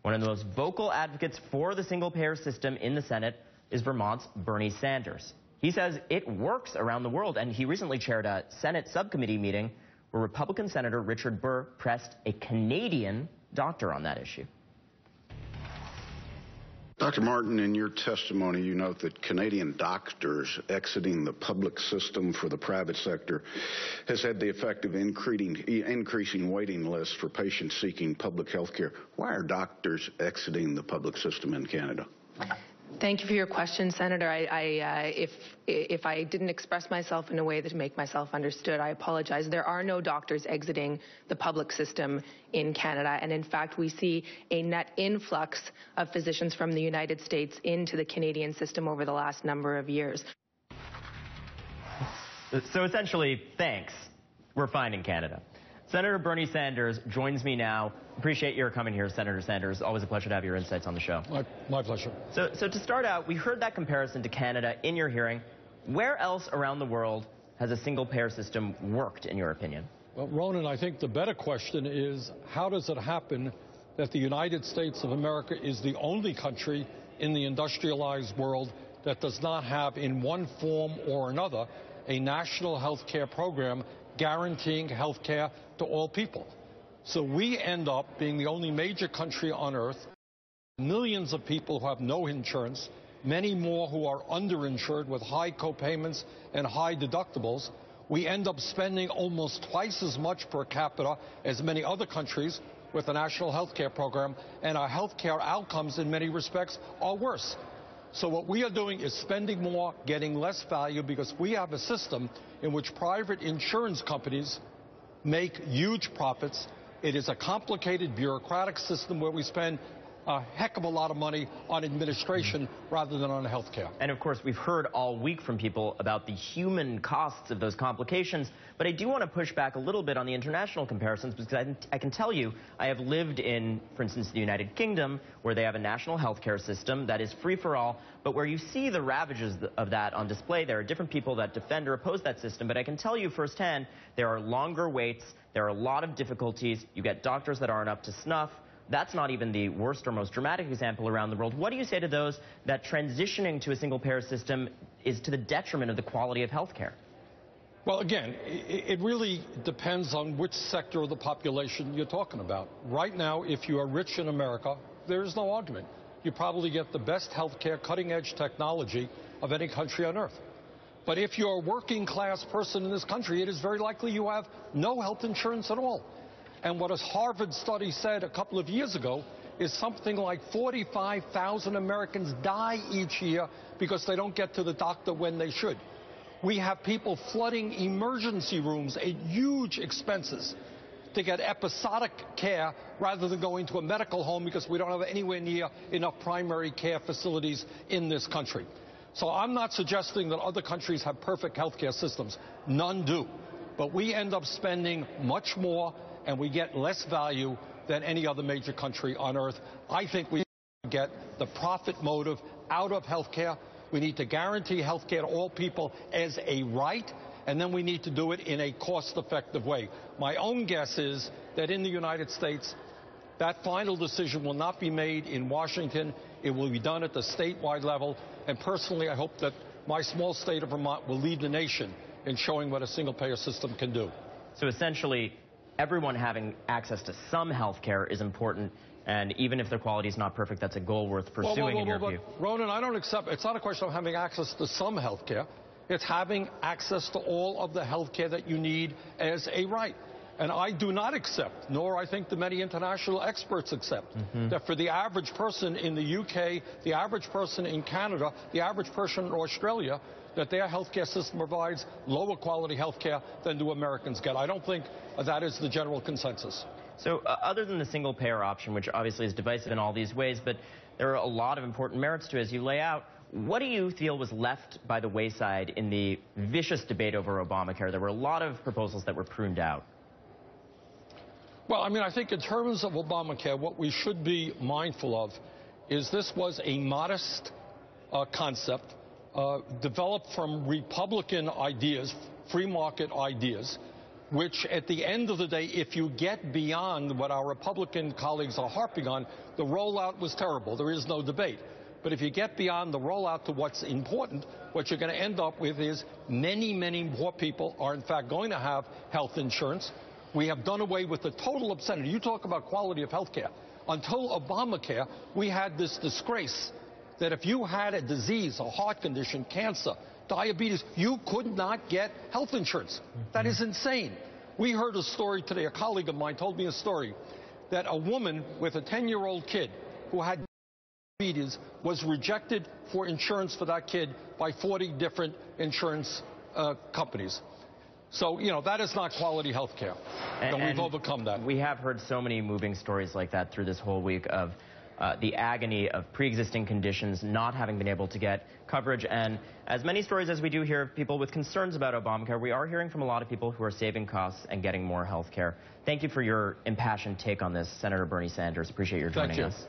One of the most vocal advocates for the single-payer system in the Senate is Vermont's Bernie Sanders. He says it works around the world, and he recently chaired a Senate subcommittee meeting where Republican Senator Richard Burr pressed a Canadian doctor on that issue. Dr. Martin, in your testimony, you note that Canadian doctors exiting the public system for the private sector has had the effect of increasing waiting lists for patients seeking public health care. Why are doctors exiting the public system in Canada? Thank you for your question, Senator. If I didn't express myself in a way that make myself understood, I apologize. There are no doctors exiting the public system in Canada, and in fact, we see a net influx of physicians from the United States into the Canadian system over the last number of years. So essentially, thanks. We're fine in Canada. Senator Bernie Sanders joins me now. Appreciate your coming here, Senator Sanders. Always a pleasure to have your insights on the show. My pleasure. So to start out, we heard that comparison to Canada in your hearing. Where else around the world has a single-payer system worked, in your opinion? Well, Ronan, I think the better question is, how does it happen that the United States of America is the only country in the industrialized world that does not have, in one form or another, a national health care program guaranteeing health care to all people? So we end up being the only major country on earth, millions of people who have no insurance, many more who are underinsured with high co-payments and high deductibles. We end up spending almost twice as much per capita as many other countries with a national health care program, and our health care outcomes in many respects are worse. So what we are doing is spending more, getting less value, because we have a system in which private insurance companies make huge profits. It is a complicated bureaucratic system where we spend a heck of a lot of money on administration rather than on health care. And of course, we've heard all week from people about the human costs of those complications, but I do want to push back a little bit on the international comparisons, because I can tell you, I have lived in, for instance, the United Kingdom, where they have a national health care system that is free for all, but where you see the ravages of that on display. There are different people that defend or oppose that system, but I can tell you firsthand, there are longer waits, there are a lot of difficulties, you get doctors that aren't up to snuff. That's not even the worst or most dramatic example around the world. What do you say to those that transitioning to a single-payer system is to the detriment of the quality of health care? Well, again, it really depends on which sector of the population you're talking about. Right now, if you are rich in America, there's no argument. You probably get the best health care, cutting-edge technology of any country on earth. But if you're a working-class person in this country, it is very likely you have no health insurance at all. And what a Harvard study said a couple of years ago is something like 45,000 Americans die each year because they don't get to the doctor when they should. We have people flooding emergency rooms at huge expenses to get episodic care rather than going to a medical home because we don't have anywhere near enough primary care facilities in this country. So I'm not suggesting that other countries have perfect health care systems. None do. But we end up spending much more and we get less value than any other major country on earth. I think we need to get the profit motive out of health care. We need to guarantee health care to all people as a right, and then we need to do it in a cost-effective way. My own guess is that in the United States, that final decision will not be made in Washington. It will be done at the statewide level, and personally, I hope that my small state of Vermont will lead the nation in showing what a single-payer system can do. So essentially, everyone having access to some health care is important, and even if their quality is not perfect, that's a goal worth pursuing in your view. Ronan, I don't accept. It's not a question of having access to some health care. It's having access to all of the health care that you need as a right. And I do not accept, nor I think the many international experts accept, that for the average person in the UK, the average person in Canada, the average person in Australia, that their healthcare system provides lower quality healthcare than do Americans get. I don't think that is the general consensus. So other than the single-payer option, which obviously is divisive in all these ways, but there are a lot of important merits to it as you lay out, what do you feel was left by the wayside in the vicious debate over Obamacare? There were a lot of proposals that were pruned out. Well, I mean, I think in terms of Obamacare, what we should be mindful of is this was a modest concept developed from Republican ideas, free market ideas, which at the end of the day, if you get beyond what our Republican colleagues are harping on, the rollout was terrible. There is no debate. But if you get beyond the rollout to what's important, what you're going to end up with is many, many more people are in fact going to have health insurance. We have done away with the total obscenity. You talk about quality of health care. Until Obamacare, we had this disgrace that if you had a disease, a heart condition, cancer, diabetes, you could not get health insurance. That is insane. We heard a story today, a colleague of mine told me a story, that a woman with a 10-year-old kid who had diabetes was rejected for insurance for that kid by 40 different insurance companies. So, you know, that is not quality health care. And we've overcome that. We have heard so many moving stories like that through this whole week of the agony of pre-existing conditions not having been able to get coverage. And as many stories as we do hear of people with concerns about Obamacare, we are hearing from a lot of people who are saving costs and getting more health care. Thank you for your impassioned take on this, Senator Bernie Sanders. Appreciate your joining us.